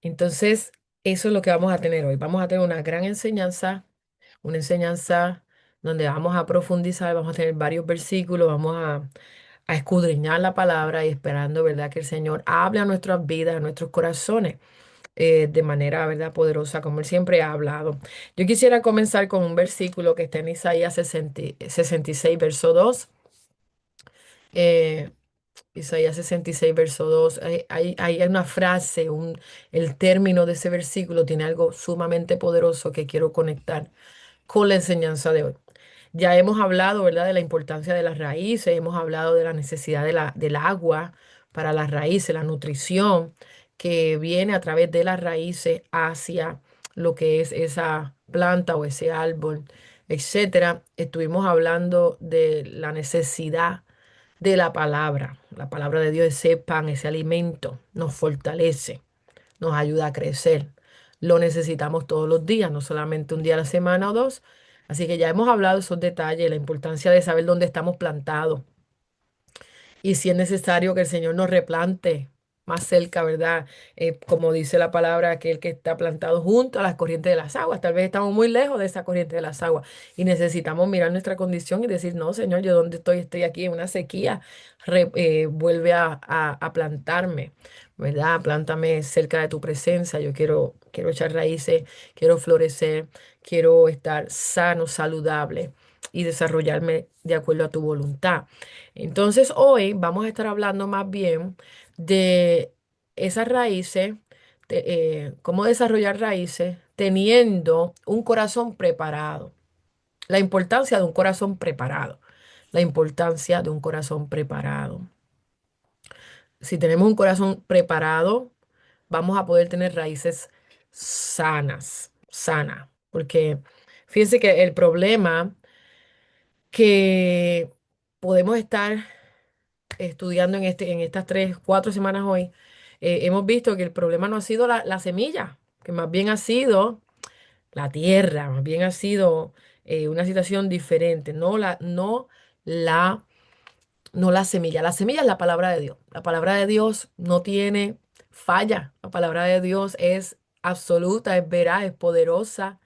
Entonces, eso es lo que vamos a tener hoy. Vamos a tener una enseñanza donde vamos a profundizar, vamos a tener varios versículos, a escudriñar la palabra y esperando, ¿verdad?, que el Señor hable a nuestras vidas, a nuestros corazones, de manera, ¿verdad?, poderosa, como Él siempre ha hablado. Yo quisiera comenzar con un versículo que está en Isaías 66, verso 2. eh, Isaías 66, verso 2. Hay una frase, el término de ese versículo tiene algo sumamente poderoso que quiero conectar con la enseñanza de hoy. Ya hemos hablado, ¿verdad?, de la importancia de las raíces, hemos hablado de la necesidad del agua para las raíces, la nutrición que viene a través de las raíces hacia lo que es esa planta o ese árbol, etcétera. Estuvimos hablando de la necesidad de la palabra. La palabra de Dios, ese pan, ese alimento, nos fortalece, nos ayuda a crecer. Lo necesitamos todos los días, no solamente un día a la semana o dos. Así que ya hemos hablado de esos detalles, la importancia de saber dónde estamos plantados y si es necesario que el Señor nos replante más cerca, ¿verdad? Como dice la palabra, aquel que está plantado junto a las corrientes de las aguas. Tal vez estamos muy lejos de esa corriente de las aguas y necesitamos mirar nuestra condición y decir, no, Señor, yo dónde estoy, estoy aquí en una sequía. Vuelve a plantarme, ¿verdad? Plántame cerca de tu presencia. Yo quiero echar raíces, quiero florecer, quiero estar sano, saludable y desarrollarme de acuerdo a tu voluntad. Entonces, hoy vamos a estar hablando más bien de esas raíces, cómo desarrollar raíces teniendo un corazón preparado. La importancia de un corazón preparado. La importancia de un corazón preparado. Si tenemos un corazón preparado, vamos a poder tener raíces sanas. Porque fíjense que el problema que podemos estar estudiando en estas 3, 4 semanas hoy, hemos visto que el problema no ha sido la semilla, que más bien ha sido la tierra, más bien ha sido una situación diferente, la, no la semilla. La semilla es la palabra de Dios. La palabra de Dios no tiene falla. La palabra de Dios es absoluta, es veraz, es poderosa,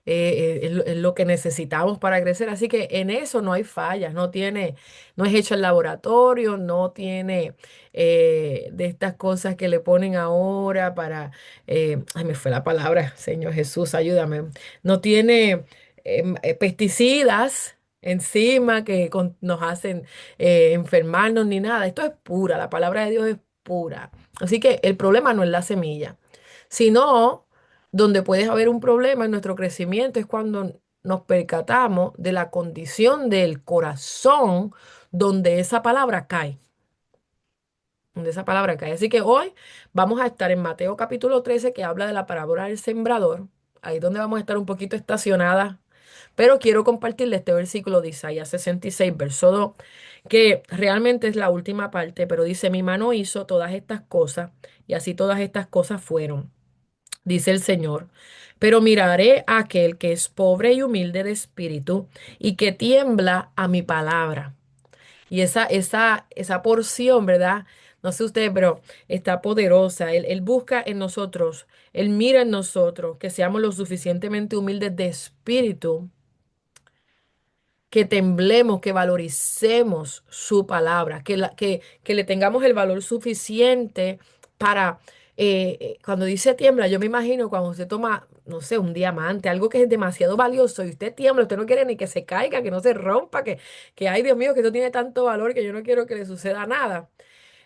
es lo que necesitamos para crecer. Así que en eso no hay fallas, no es hecho en laboratorio, no tiene de estas cosas que le ponen ahora ay, me fue la palabra, Señor Jesús, ayúdame. No tiene pesticidas encima que nos hacen enfermarnos ni nada. Esto es pura, la palabra de Dios es pura. Así que el problema no es la semilla, sino donde puede haber un problema en nuestro crecimiento es cuando nos percatamos de la condición del corazón donde esa palabra cae. Donde esa palabra cae. Así que hoy vamos a estar en Mateo capítulo 13 que habla de la parábola del sembrador. Ahí donde vamos a estar un poquito estacionadas. Pero quiero compartirle este versículo de Isaías 66, verso 2, que realmente es la última parte, pero dice, mi mano hizo todas estas cosas y así todas estas cosas fueron, dice el Señor. Pero miraré a aquel que es pobre y humilde de espíritu y que tiembla a mi palabra. Y esa porción, ¿verdad? No sé usted, pero está poderosa. Él busca en nosotros, Él mira en nosotros que seamos lo suficientemente humildes de espíritu, que temblemos, que valoricemos su palabra, que le tengamos el valor suficiente para, cuando dice tiembla, yo me imagino cuando usted toma, no sé, un diamante, algo que es demasiado valioso y usted tiembla, usted no quiere ni que se caiga, que no se rompa, que ay Dios mío, que esto tiene tanto valor que yo no quiero que le suceda nada.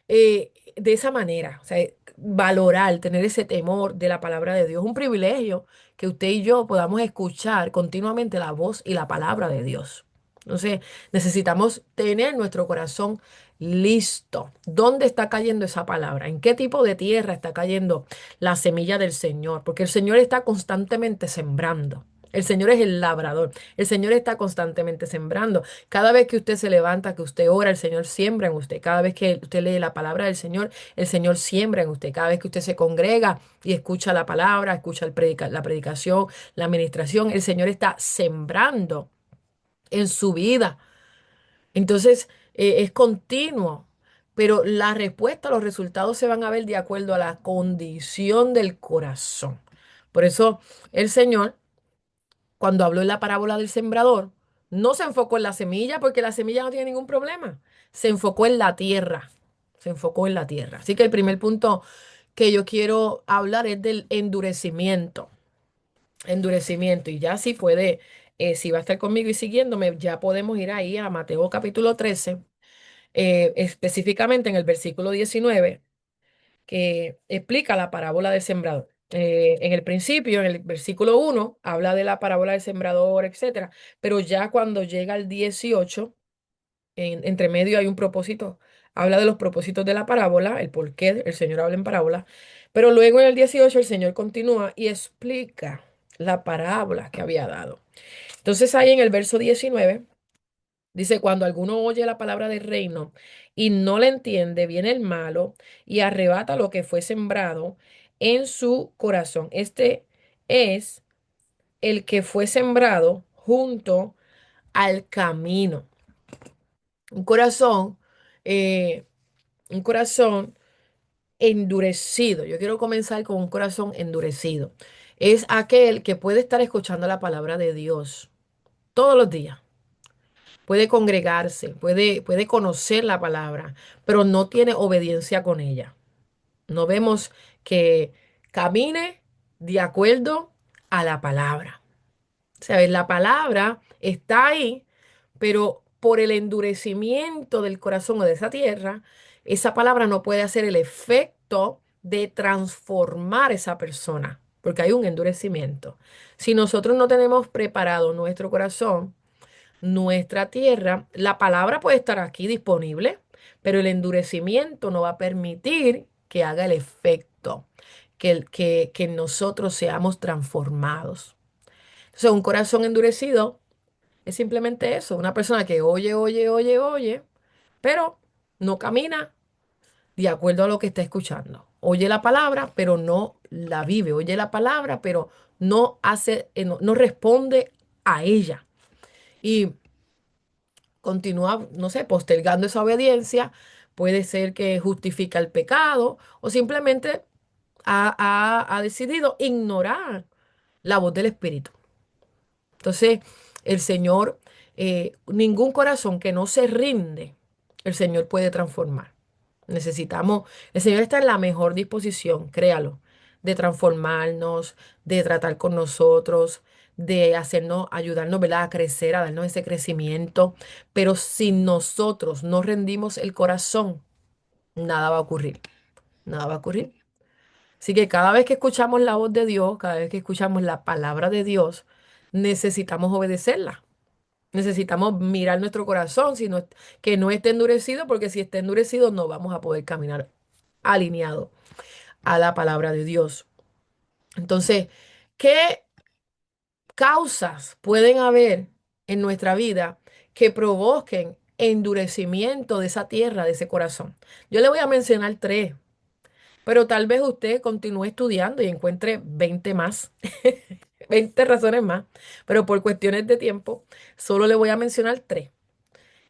De esa manera, o sea, valorar, tener ese temor de la palabra de Dios, un privilegio que usted y yo podamos escuchar continuamente la voz y la palabra de Dios. Entonces, necesitamos tener nuestro corazón listo. ¿Dónde está cayendo esa palabra? ¿En qué tipo de tierra está cayendo la semilla del Señor? Porque el Señor está constantemente sembrando. El Señor es el labrador. El Señor está constantemente sembrando. Cada vez que usted se levanta, que usted ora, el Señor siembra en usted. Cada vez que usted lee la palabra del Señor, el Señor siembra en usted. Cada vez que usted se congrega y escucha la palabra, escucha la predicación, la administración, el Señor está sembrando en su vida. Entonces, es continuo. pero la respuesta, los resultados se van a ver de acuerdo a la condición del corazón. Por eso el Señor, cuando habló en la parábola del sembrador, no se enfocó en la semilla, porque la semilla no tiene ningún problema. Se enfocó en la tierra. Se enfocó en la tierra. Así que el primer punto que yo quiero hablar es del endurecimiento. Endurecimiento. Y ya si puede, si va a estar conmigo y siguiéndome, ya podemos ir ahí a Mateo capítulo 13, específicamente en el versículo 19 que explica la parábola del sembrador. En el principio, en el versículo 1 habla de la parábola del sembrador, etcétera, pero ya cuando llega al 18, entre medio hay un propósito, habla de los propósitos de la parábola, el por qué el Señor habla en parábola, pero luego en el 18 el Señor continúa y explica la parábola que había dado. Entonces ahí en el verso 19 dice, cuando alguno oye la palabra del reino y no la entiende, viene el malo y arrebata lo que fue sembrado en su corazón. Este es el que fue sembrado junto al camino. Un corazón, eh, un corazón endurecido. Yo quiero comenzar con un corazón endurecido. Es aquel que puede estar escuchando la palabra de Dios todos los días. Puede congregarse, puede conocer la palabra, pero no tiene obediencia con ella. No vemos que camine de acuerdo a la palabra. O sea, la palabra está ahí, pero por el endurecimiento del corazón o de esa tierra, esa palabra no puede hacer el efecto de transformar esa persona, porque hay un endurecimiento. Si nosotros no tenemos preparado nuestro corazón, nuestra tierra, la palabra puede estar aquí disponible, pero el endurecimiento no va a permitir que haga el efecto, que nosotros seamos transformados. Entonces, un corazón endurecido es simplemente eso, una persona que oye, oye, oye, oye, pero no camina de acuerdo a lo que está escuchando. Oye la palabra, pero no la vive. Oye la palabra, pero no hace, no responde a ella. Y continúa, no sé, postergando esa obediencia, puede ser que justifica el pecado o simplemente ha decidido ignorar la voz del Espíritu. Entonces, el Señor, ningún corazón que no se rinde, el Señor puede transformar. Necesitamos, el Señor está en la mejor disposición, créalo, de transformarnos, de tratar con nosotros, de hacernos, ayudarnos, ¿verdad?, a crecer, a darnos ese crecimiento. Pero si nosotros no rendimos el corazón, nada va a ocurrir, nada va a ocurrir. Así que cada vez que escuchamos la voz de Dios, cada vez que escuchamos la palabra de Dios, necesitamos obedecerla. Necesitamos mirar nuestro corazón, que no esté endurecido, porque si está endurecido no vamos a poder caminar alineado a la palabra de Dios. Entonces, ¿qué causas pueden haber en nuestra vida que provoquen endurecimiento de esa tierra, de ese corazón? Yo le voy a mencionar tres, pero tal vez usted continúe estudiando y encuentre 20 más, 20 razones más, pero por cuestiones de tiempo, solo le voy a mencionar tres.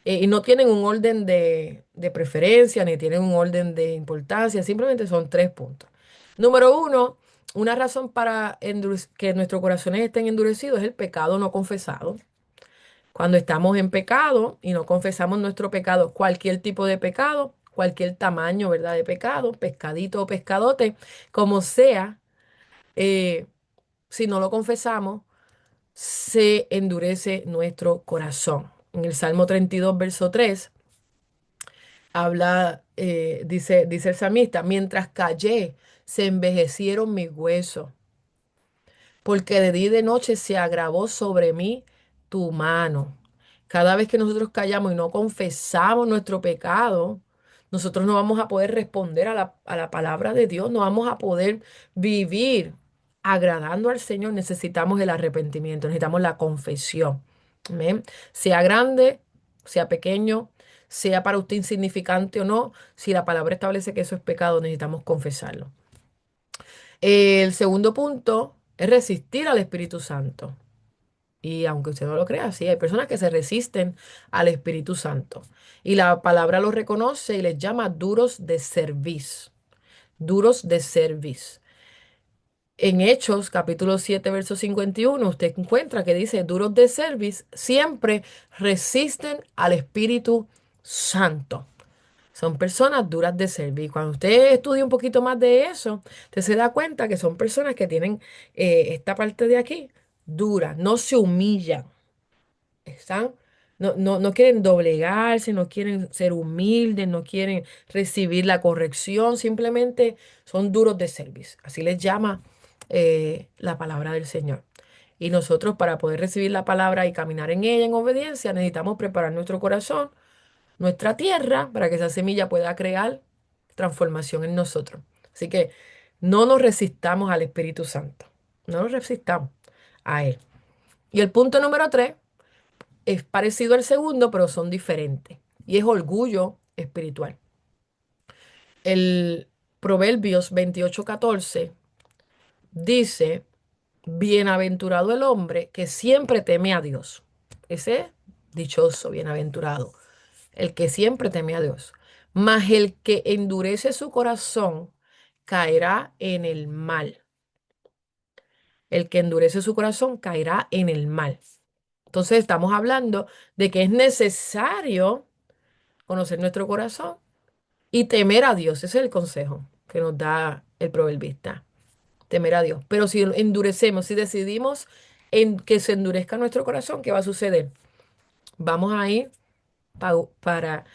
Y no tienen un orden de preferencia, ni tienen un orden de importancia, simplemente son tres puntos. Número uno, una razón para que nuestros corazones estén endurecidos es el pecado no confesado. Cuando estamos en pecado y no confesamos nuestro pecado, cualquier tipo de pecado, cualquier tamaño, ¿verdad?, de pecado, pescadito o pescadote, como sea, eh, si no lo confesamos, se endurece nuestro corazón. En el Salmo 32, verso 3 habla, dice el salmista, mientras callé, se envejecieron mis huesos, porque de día y de noche se agravó sobre mí tu mano. Cada vez que nosotros callamos y no confesamos nuestro pecado, nosotros no vamos a poder responder a la palabra de Dios, no vamos a poder vivir agradando al Señor. Necesitamos el arrepentimiento, necesitamos la confesión. Amén. Sea grande, sea pequeño, sea para usted insignificante o no, si la palabra establece que eso es pecado, necesitamos confesarlo. El segundo punto es resistir al Espíritu Santo. Y aunque usted no lo crea, sí, hay personas que se resisten al Espíritu Santo. Y la palabra los reconoce y les llama duros de cerviz. Duros de cerviz. En Hechos, capítulo 7 verso 51 usted encuentra que dice, duros de cerviz siempre resisten al Espíritu Santo. Son personas duras de servir. Cuando usted estudia un poquito más de eso, usted se da cuenta que son personas que tienen esta parte de aquí dura, no se humillan, están, no quieren doblegarse, no quieren ser humildes, no quieren recibir la corrección, simplemente son duros de servicio. Así les llama la palabra del Señor. Y nosotros para poder recibir la palabra y caminar en ella en obediencia, necesitamos preparar nuestro corazón, nuestra tierra, para que esa semilla pueda crear transformación en nosotros. Así que no nos resistamos al Espíritu Santo, no nos resistamos a Él. Y el punto número 3 es parecido al segundo, pero son diferentes. Y es orgullo espiritual. El Proverbios 28:14 dice, bienaventurado el hombre que siempre teme a Dios. Ese es dichoso, bienaventurado, el que siempre teme a Dios. Mas el que endurece su corazón caerá en el mal. El que endurece su corazón caerá en el mal. Entonces estamos hablando de que es necesario conocer nuestro corazón y temer a Dios. Ese es el consejo que nos da el proverbista. Temer a Dios. Pero si endurecemos, si decidimos en que se endurezca nuestro corazón, ¿qué va a suceder? Vamos a ir para,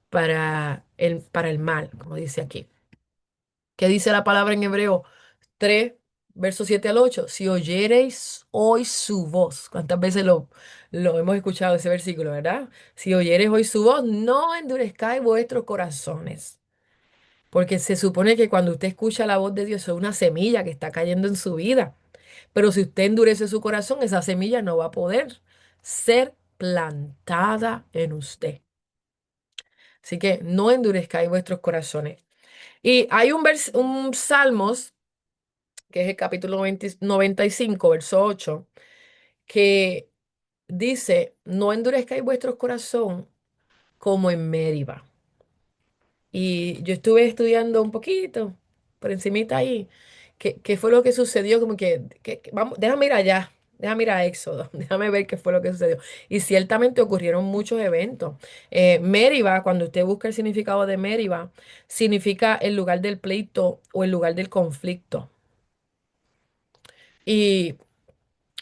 para el mal, como dice aquí. ¿Qué dice la palabra en Hebreo 3 versos 7 al 8? Si oyereis hoy su voz. ¿Cuántas veces lo hemos escuchado ese versículo, verdad? Si oyereis hoy su voz, no endurezcáis vuestros corazones. Porque se supone que cuando usted escucha la voz de Dios es una semilla que está cayendo en su vida. Pero si usted endurece su corazón, esa semilla no va a poder ser plantada en usted. Así que no endurezcáis vuestros corazones. Y hay un Salmos, que es el capítulo 95, verso 8, que dice, no endurezcáis vuestros corazón como en Meriba. Y yo estuve estudiando un poquito, por encimita ahí, qué fue lo que sucedió, como vamos, déjame ir allá, déjame ir a Éxodo, déjame ver qué fue lo que sucedió. Y ciertamente ocurrieron muchos eventos. Meriba, cuando usted busca el significado de Meriba, significa el lugar del pleito o el lugar del conflicto. Y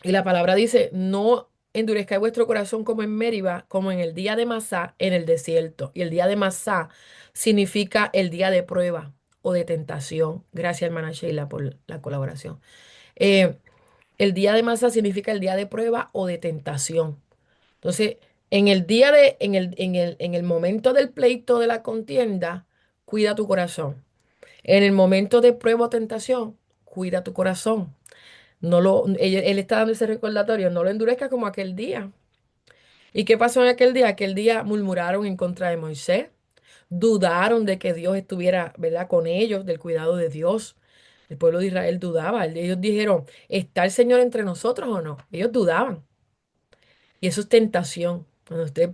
Y la palabra dice, no endurezcáis vuestro corazón como en Meriba, como en el día de Masá en el desierto. Y el día de Masá significa el día de prueba o de tentación. Gracias, hermana Sheila, por la colaboración. Eh, el día de Masá significa el día de prueba o de tentación. Entonces, en el día en el momento del pleito de la contienda, cuida tu corazón. En el momento de prueba o tentación, cuida tu corazón. Él está dando ese recordatorio, no lo endurezca como aquel día. ¿Y qué pasó en aquel día? Aquel día murmuraron en contra de Moisés, dudaron de que Dios estuviera, ¿verdad?, con ellos, del cuidado de Dios. El pueblo de Israel dudaba. Ellos dijeron, ¿está el Señor entre nosotros o no? Ellos dudaban. Y eso es tentación. Cuando usted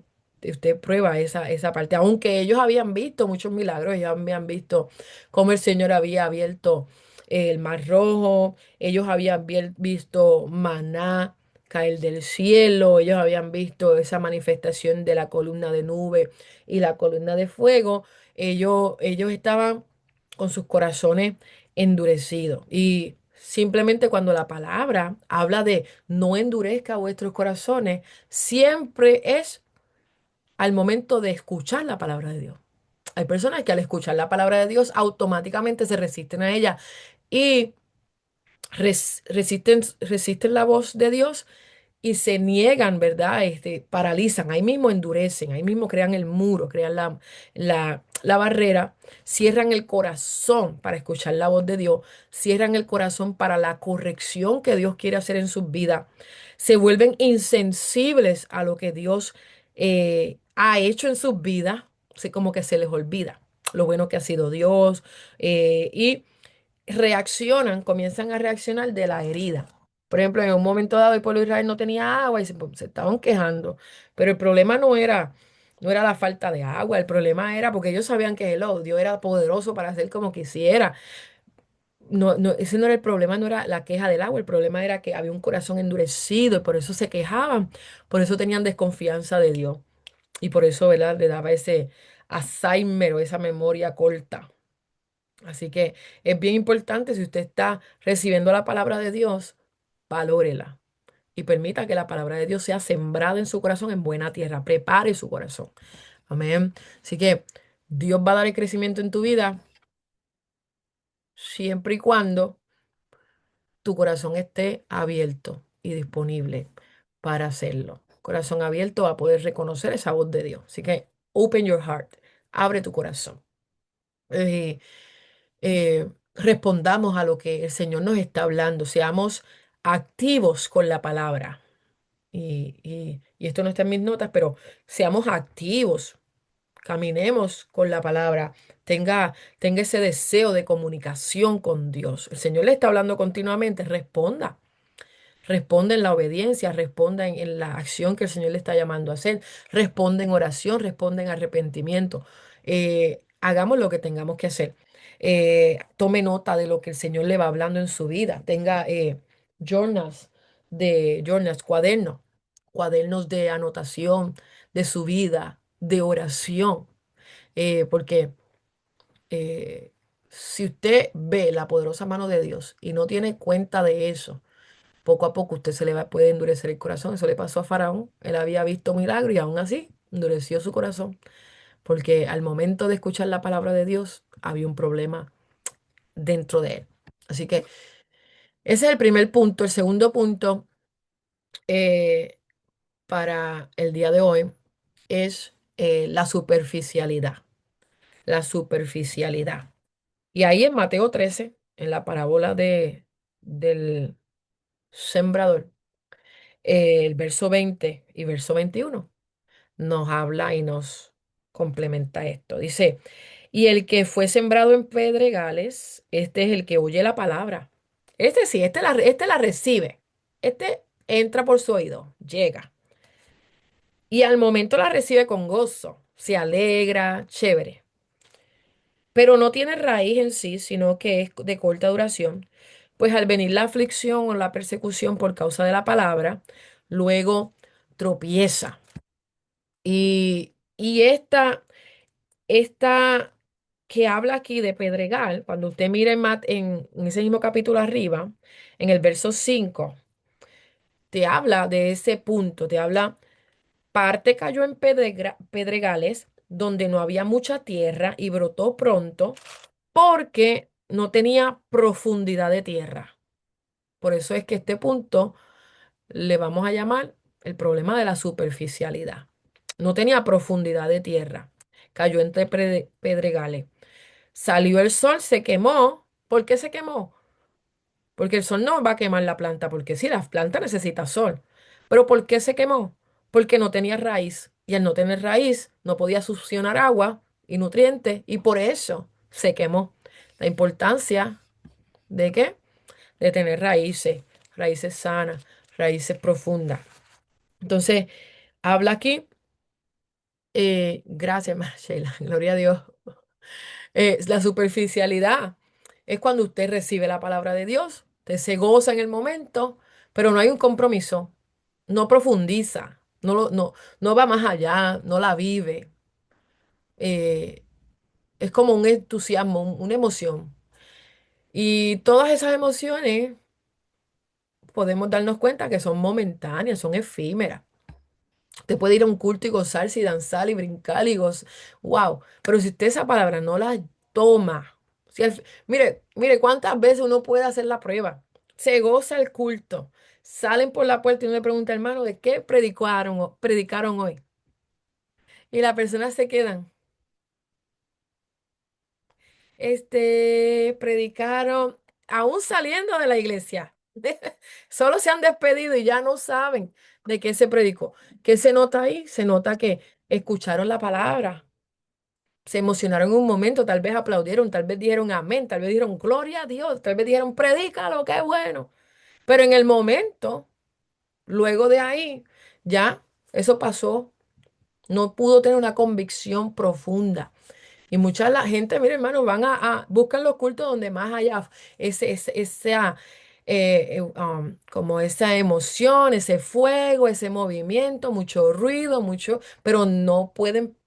prueba esa parte. Aunque ellos habían visto muchos milagros, ellos habían visto cómo el Señor había abierto el mar rojo, ellos habían visto maná caer del cielo, ellos habían visto esa manifestación de la columna de nube y la columna de fuego. Ellos estaban con sus corazones endurecidos. Y simplemente cuando la palabra habla de no endurezca vuestros corazones, siempre es al momento de escuchar la palabra de Dios. Hay personas que al escuchar la palabra de Dios automáticamente se resisten a ella y resisten la voz de Dios y se niegan, ¿verdad? Paralizan, ahí mismo endurecen, ahí mismo crean el muro, crean la barrera, cierran el corazón para escuchar la voz de Dios, cierran el corazón para la corrección que Dios quiere hacer en sus vidas, se vuelven insensibles a lo que Dios ha hecho en sus vidas, así como que se les olvida lo bueno que ha sido Dios y reaccionan, comienzan a reaccionar de la herida. Por ejemplo, en un momento dado el pueblo de Israel no tenía agua y se estaban quejando. Pero el problema no era la falta de agua, el problema era porque ellos sabían que Dios era poderoso para hacer como quisiera. No, no, ese no era el problema, no era la queja del agua, el problema era que había un corazón endurecido y por eso se quejaban, por eso tenían desconfianza de Dios y por eso, ¿verdad? Le daba ese Alzheimer o esa memoria corta. Así que es bien importante, si usted está recibiendo la palabra de Dios, valórela y permita que la palabra de Dios sea sembrada en su corazón en buena tierra. Prepare su corazón. Amén. Así que Dios va a dar el crecimiento en tu vida siempre y cuando tu corazón esté abierto y disponible para hacerlo. Corazón abierto a poder reconocer esa voz de Dios. Así que open your heart. Abre tu corazón. Eh, Respondamos a lo que el Señor nos está hablando. Seamos activos con la palabra. Y esto no está en mis notas, pero seamos activos, caminemos con la palabra, tenga ese deseo de comunicación con Dios. El Señor le está hablando continuamente, responda. Responde en la obediencia, responda en la acción que el Señor le está llamando a hacer, responde en oración, responde en arrepentimiento. Hagamos lo que tengamos que hacer. Tome nota de lo que el Señor le va hablando en su vida. Tenga journals cuadernos de anotación de su vida, de oración. Porque si usted ve la poderosa mano de Dios y no tiene cuenta de eso, poco a poco usted puede endurecer el corazón. Eso le pasó a Faraón. Él había visto milagros y aún así endureció su corazón. Porque al momento de escuchar la palabra de Dios, había un problema dentro de él. Así que ese es el primer punto. El segundo punto eh, para el día de hoy es la superficialidad. La superficialidad. Y ahí en Mateo 13, en la parábola del sembrador, el verso 20 y verso 21 nos habla y nos complementa esto. Dice, y el que fue sembrado en pedregales, este es el que oye la palabra. Este sí, este la recibe. Este entra por su oído, llega. Y al momento la recibe con gozo, se alegra, chévere. Pero no tiene raíz en sí, sino que es de corta duración. Pues al venir la aflicción o la persecución por causa de la palabra, luego tropieza. Y esta que habla aquí de Pedregal, cuando usted mira en ese mismo capítulo arriba, en el verso 5 te habla de ese punto, te habla, parte cayó en pedregales donde no había mucha tierra y brotó pronto porque no tenía profundidad de tierra. Por eso es que este punto le vamos a llamar el problema de la superficialidad. No tenía profundidad de tierra. Cayó entre pedregales. Salió el sol, se quemó. ¿Por qué se quemó? Porque el sol no va a quemar la planta, porque sí, la planta necesita sol. Pero ¿por qué se quemó? Porque no tenía raíz. Y al no tener raíz, no podía succionar agua y nutrientes, y por eso se quemó. La importancia de qué? De tener raíces, raíces sanas, raíces profundas. Entonces, habla aquí, gracias, Sheila, gloria a Dios. La superficialidad es cuando usted recibe la palabra de Dios, usted se goza en el momento, pero no hay un compromiso, no profundiza, no va más allá, no la vive. Eh, es como un entusiasmo, una emoción. Y todas esas emociones podemos darnos cuenta que son momentáneas, son efímeras. Usted puede ir a un culto y gozarse y danzar y brincar y gozar. Wow. Pero si usted esa palabra no la toma, mire cuántas veces uno puede hacer la prueba. Se goza el culto. Salen por la puerta y uno le pregunta, hermano, ¿de qué predicaron hoy? Y las personas se quedan. Predicaron, aún saliendo de la iglesia. Solo se han despedido y ya no saben de qué se predicó. ¿Qué se nota ahí? Se nota que escucharon la palabra, se emocionaron en un momento, tal vez aplaudieron, tal vez dijeron amén, tal vez dijeron gloria a Dios, tal vez dijeron predícalo, qué bueno. Pero en el momento, luego de ahí, ya eso pasó. No pudo tener una convicción profunda. Y mucha de la gente, mire hermano, van buscan los cultos donde más haya esa, como esa emoción, ese fuego, ese movimiento, mucho ruido, mucho, pero no pueden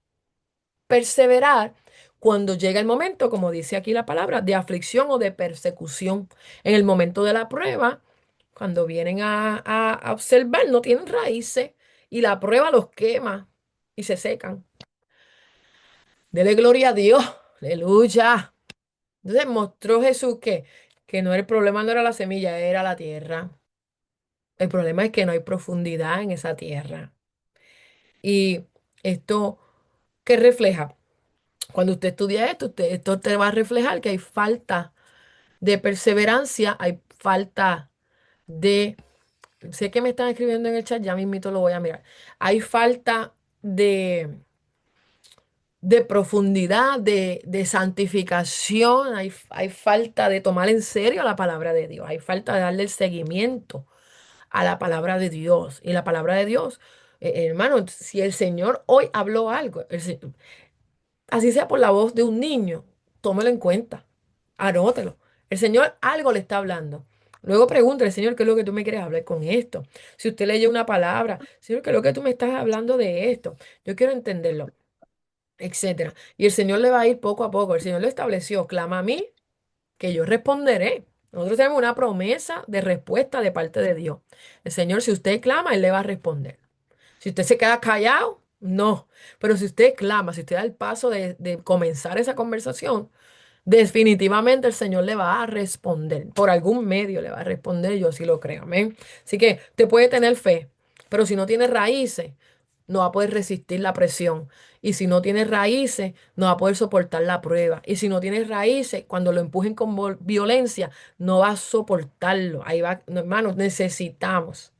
perseverar cuando llega el momento, como dice aquí la palabra, de aflicción o de persecución. En el momento de la prueba, cuando vienen a observar, no tienen raíces y la prueba los quema y se secan. Dele gloria a Dios. Aleluya. Entonces mostró Jesús que no, el problema no era la semilla, era la tierra. El problema es que no hay profundidad en esa tierra. Y esto, ¿qué refleja? Cuando usted estudia esto, esto te va a reflejar que hay falta de perseverancia, hay falta de, sé que me están escribiendo en el chat, ya mismito lo voy a mirar. Hay falta de profundidad, de santificación, hay falta de tomar en serio la palabra de Dios, hay falta de darle el seguimiento a la palabra de Dios. Y la palabra de Dios, hermano, si el Señor hoy habló algo, así sea por la voz de un niño, tómelo en cuenta, anótelo. El Señor algo le está hablando. Luego pregúntale, Señor, ¿qué es lo que tú me quieres hablar con esto? Si usted leyó una palabra, Señor, ¿qué es lo que tú me estás hablando de esto? Yo quiero entenderlo, etcétera. Y el Señor le va a ir poco a poco. El Señor lo estableció. Clama a mí, que yo responderé. Nosotros tenemos una promesa de respuesta de parte de Dios. El Señor, si usted clama, Él le va a responder. Si usted se queda callado, no. Pero si usted clama, si usted da el paso de comenzar esa conversación, definitivamente el Señor le va a responder. Por algún medio le va a responder, yo sí lo creo. Amén. Así que te puede tener fe, pero si no tiene raíces, no va a poder resistir la presión. Y si no tienes raíces, no va a poder soportar la prueba. Y si no tienes raíces, cuando lo empujen con violencia, no va a soportarlo. Ahí va, no, hermanos, necesitamos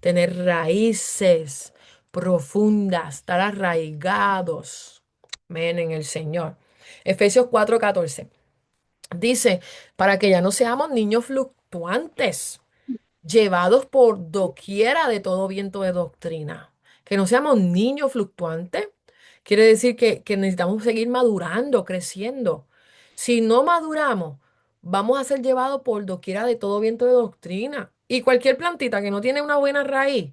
tener raíces profundas, estar arraigados. Amén, en el Señor. Efesios 4:14 dice, para que ya no seamos niños fluctuantes llevados por doquiera de todo viento de doctrina. Que no seamos niños fluctuantes. Quiere decir que necesitamos seguir madurando, creciendo. Si no maduramos, vamos a ser llevados por doquiera de todo viento de doctrina. Y cualquier plantita que no tiene una buena raíz,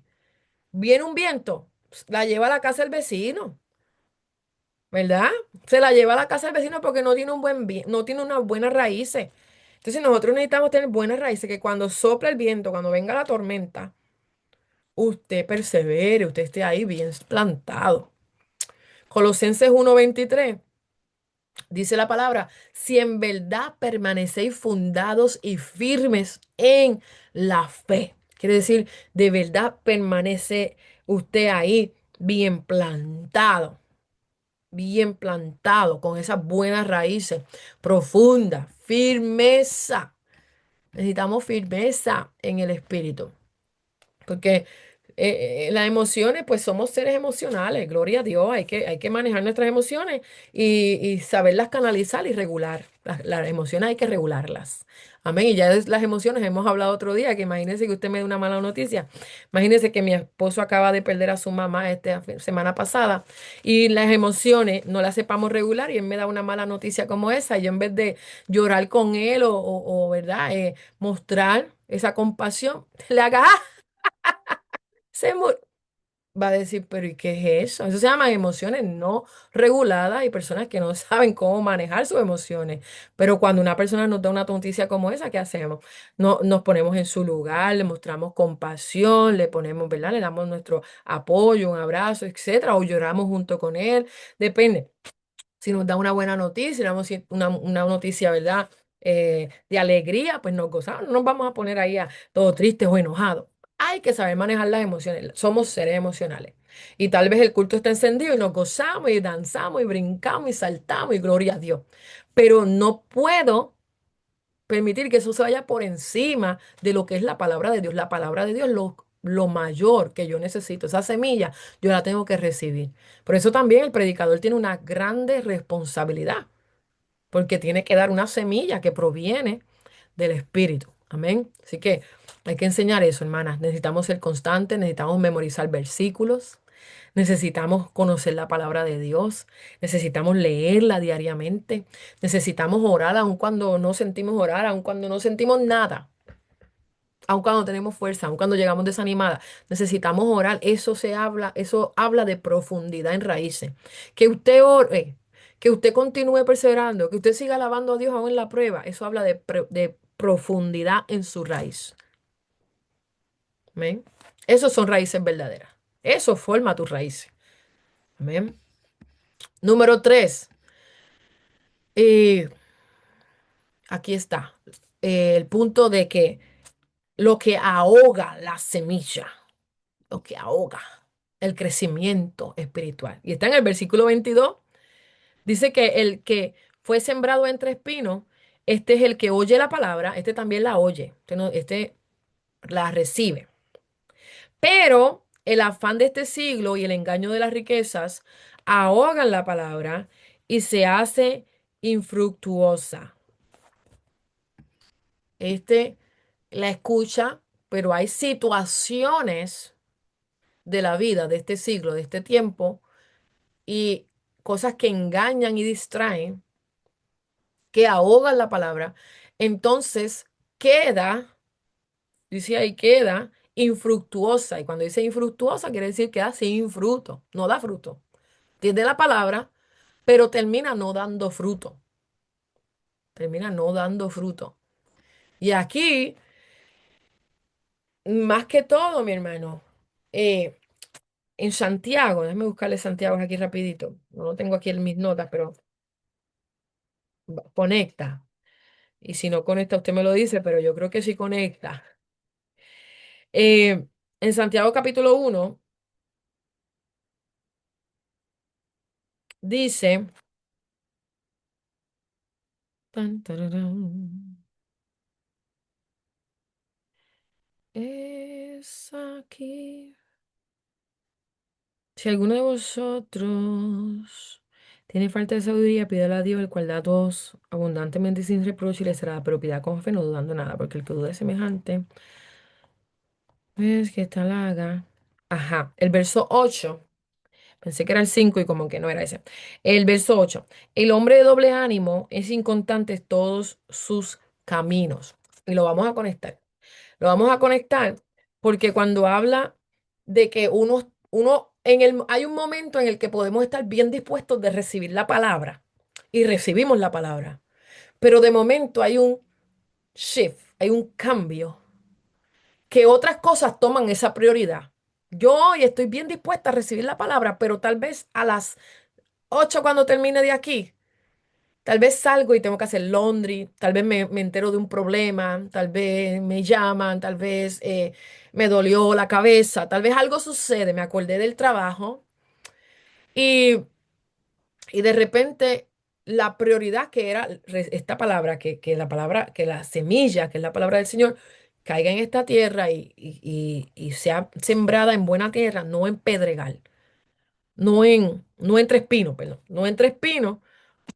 viene un viento, la lleva a la casa del vecino, ¿verdad? Se la lleva a la casa del vecino porque no tiene no tiene unas buenas raíces. Entonces nosotros necesitamos tener buenas raíces que cuando sopla el viento, cuando venga la tormenta, usted persevere, usted esté ahí bien plantado. Colosenses 1:23 dice la palabra, si en verdad permanecéis fundados y firmes en la fe. Quiere decir, de verdad permanece usted ahí bien plantado, con esas buenas raíces profundas, firmeza. Necesitamos firmeza en el espíritu. Porque las emociones, pues somos seres emocionales, gloria a Dios, hay que manejar nuestras emociones y saberlas canalizar y regular. Las emociones hay que regularlas. Amén. Y ya de las emociones hemos hablado otro día, que imagínese que usted me dé una mala noticia. Imagínese que mi esposo acaba de perder a su mamá esta semana pasada y las emociones no las sepamos regular y él me da una mala noticia como esa. Y yo en vez de llorar con él ¿verdad? Mostrar esa compasión, le haga, ¡ah! Se mu- Va a decir, pero ¿y qué es eso? Eso se llaman emociones no reguladas y personas que no saben cómo manejar sus emociones. Pero cuando una persona nos da una noticia como esa, ¿qué hacemos? No, nos ponemos en su lugar, le mostramos compasión, le ponemos, ¿verdad? Le damos nuestro apoyo, un abrazo, etcétera, o lloramos junto con él. Depende. Si nos da una buena noticia, una noticia, ¿verdad? De alegría, pues nos gozamos, no nos vamos a poner ahí todo tristes o enojados. Hay que saber manejar las emociones, somos seres emocionales. Y tal vez el culto está encendido y nos gozamos y danzamos y brincamos y saltamos y gloria a Dios. Pero no puedo permitir que eso se vaya por encima de lo que es la palabra de Dios. La palabra de Dios es lo mayor que yo necesito. Esa semilla yo la tengo que recibir. Por eso también el predicador tiene una grande responsabilidad, porque tiene que dar una semilla que proviene del Espíritu. Amén. Así que hay que enseñar eso, hermanas. Necesitamos ser constantes, necesitamos memorizar versículos, necesitamos conocer la palabra de Dios, necesitamos leerla diariamente, necesitamos orar aun cuando no sentimos orar, aun cuando no sentimos nada, aun cuando tenemos fuerza, aun cuando llegamos desanimadas. Necesitamos orar. Eso habla de profundidad en raíces. Que usted ore, que usted continúe perseverando, que usted siga alabando a Dios aún en la prueba. Eso habla de profundidad en su raíz. Amén. Esos son raíces verdaderas. Eso forma tus raíces. Amén. Número 3. Aquí está. El punto de que lo que ahoga la semilla, lo que ahoga el crecimiento espiritual. Y está en el versículo 22. Dice que el que fue sembrado entre espinos, este es el que oye la palabra, este también la oye, este la recibe. Pero el afán de este siglo y el engaño de las riquezas ahogan la palabra y se hace infructuosa. Este la escucha, pero hay situaciones de la vida de este siglo, de este tiempo, y cosas que engañan y distraen, que ahogan la palabra. Entonces queda, dice ahí, queda infructuosa. Y cuando dice infructuosa, quiere decir que queda sin fruto, no da fruto. Tiene la palabra, pero termina no dando fruto. Termina no dando fruto. Y aquí, más que todo, mi hermano, eh, en Santiago, déjame buscarle Santiago aquí rapidito. No lo tengo aquí en mis notas, pero conecta. Y si no conecta, usted me lo dice, pero yo creo que sí conecta. Eh, en Santiago capítulo 1 dice, tan, tararán, es aquí. Si alguno de vosotros tiene falta de sabiduría, pídala a Dios, el cual da a todos abundantemente y sin reproche, y le será propiedad con fe, no dudando nada, porque el que duda es semejante, es que esta la haga. Ajá, el verso 8. Pensé que era el 5 y como que no era ese. El verso 8. El hombre de doble ánimo es inconstante en todos sus caminos. Y lo vamos a conectar. Lo vamos a conectar porque cuando habla de que hay un momento en el que podemos estar bien dispuestos de recibir la palabra y recibimos la palabra. Pero de momento hay un shift, hay un cambio que otras cosas toman esa prioridad. Yo hoy estoy bien dispuesta a recibir la palabra, pero tal vez a las 8 cuando termine de aquí, tal vez salgo y tengo que hacer laundry, tal vez me entero de un problema, tal vez me llaman, tal vez me dolió la cabeza, tal vez algo sucede, me acordé del trabajo y, y de repente la prioridad que era esta palabra, que la palabra, que la semilla, que es la palabra del Señor, caiga en esta tierra y sea sembrada en buena tierra, no en pedregal, no entre espinos, perdón, no entre espinos,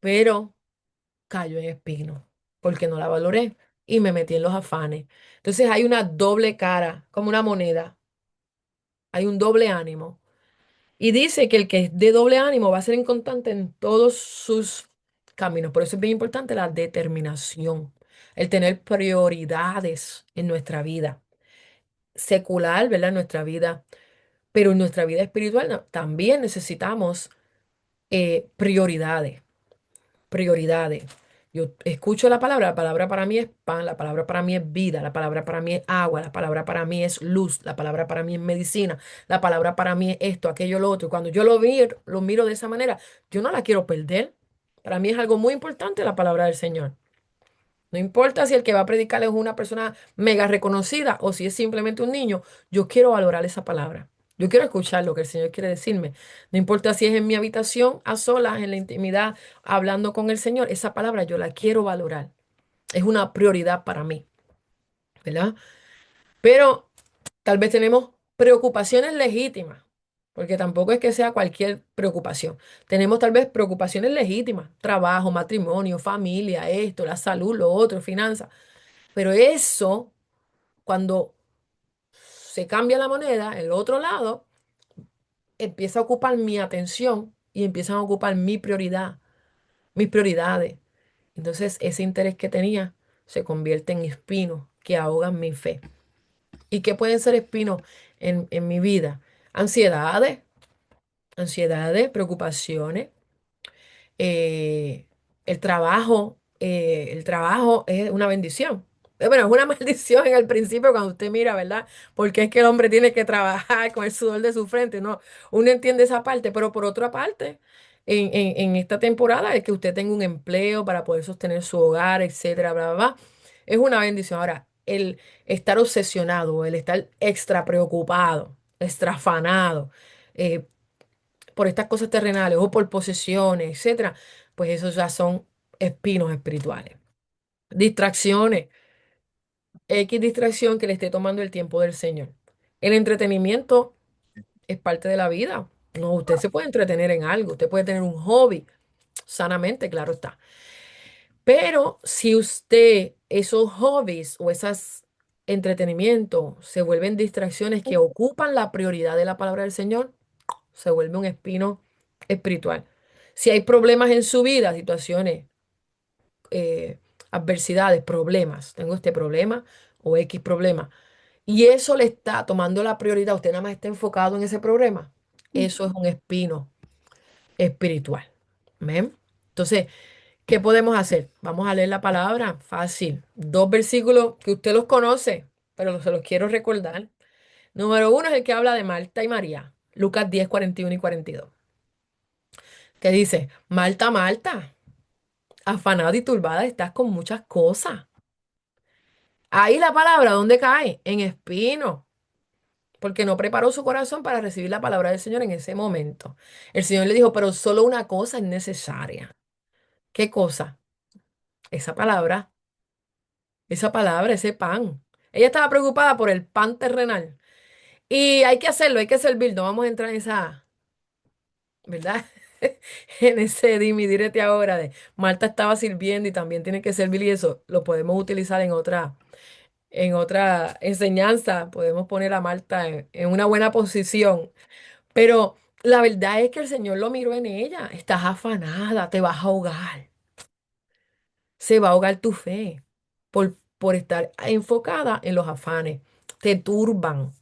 pero cayó en espino, porque no la valoré y me metí en los afanes. Entonces hay una doble cara, como una moneda, hay un doble ánimo. Y dice que el que es de doble ánimo va a ser inconstante en todos sus caminos. Por eso es bien importante la determinación, el tener prioridades en nuestra vida secular, ¿verdad? En nuestra vida, pero en nuestra vida espiritual también necesitamos prioridades. Prioridades. Yo escucho la palabra para mí es pan, la palabra para mí es vida, la palabra para mí es agua, la palabra para mí es luz, la palabra para mí es medicina, la palabra para mí es esto, aquello, lo otro. Y cuando yo lo miro de esa manera, yo no la quiero perder. Para mí es algo muy importante la palabra del Señor. No importa si el que va a predicar es una persona mega reconocida o si es simplemente un niño, yo quiero valorar esa palabra. Yo quiero escuchar lo que el Señor quiere decirme. No importa si es en mi habitación, a solas, en la intimidad, hablando con el Señor, esa palabra yo la quiero valorar. Es una prioridad para mí, ¿verdad? Pero tal vez tenemos preocupaciones legítimas, porque tampoco es que sea cualquier preocupación. Tenemos tal vez preocupaciones legítimas, trabajo, matrimonio, familia, esto, la salud, lo otro, finanzas. Pero eso, cuando se cambia la moneda, el otro lado empieza a ocupar mi atención y empiezan a ocupar mi prioridad, mis prioridades. Entonces ese interés que tenía se convierte en espinos que ahogan mi fe. ¿Y qué pueden ser espinos en mi vida? Ansiedades, ansiedades, preocupaciones, eh, el trabajo es una bendición. Bueno, es una maldición en el principio cuando usted mira, ¿verdad? Porque es que el hombre tiene que trabajar con el sudor de su frente, ¿no? Uno entiende esa parte, pero por otra parte, en esta temporada es que usted tenga un empleo para poder sostener su hogar, etcétera, bla, bla, bla. Es una bendición. Ahora, el estar obsesionado, el estar extra preocupado, extra afanado, eh, por estas cosas terrenales o por posesiones, etcétera, pues esos ya son espinos espirituales. Distracciones, X distracción que le esté tomando el tiempo del Señor. El entretenimiento es parte de la vida. No, usted se puede entretener en algo, usted puede tener un hobby, sanamente, claro está. Pero si usted, esos hobbies o esos entretenimientos se vuelven distracciones que ocupan la prioridad de la palabra del Señor, se vuelve un espino espiritual. Si hay problemas en su vida, situaciones, eh, adversidades, problemas, tengo este problema o X problema, y eso le está tomando la prioridad, usted nada más está enfocado en ese problema, eso es un espino espiritual. ¿Ven? Entonces, ¿qué podemos hacer? Vamos a leer la palabra, fácil. Dos versículos que usted los conoce, pero se los quiero recordar. Número uno es el que habla de Marta y María, Lucas 10, 41 y 42, que dice, Marta, Marta, afanada y turbada estás con muchas cosas. Ahí la palabra, ¿dónde cae? En espino, porque no preparó su corazón para recibir la palabra del Señor en ese momento. El Señor le dijo, pero solo una cosa es necesaria. ¿Qué cosa? Esa palabra, ese pan. Ella estaba preocupada por el pan terrenal. Y hay que hacerlo, hay que servir. No vamos a entrar en esa, ¿verdad? En ese dime y direte ahora de Marta estaba sirviendo y también tiene que servir y eso lo podemos utilizar en otra enseñanza. Podemos poner a Marta en una buena posición. Pero la verdad es que el Señor lo miró en ella. Estás afanada, te vas a ahogar. Se va a ahogar tu fe por estar enfocada en los afanes. Te turban.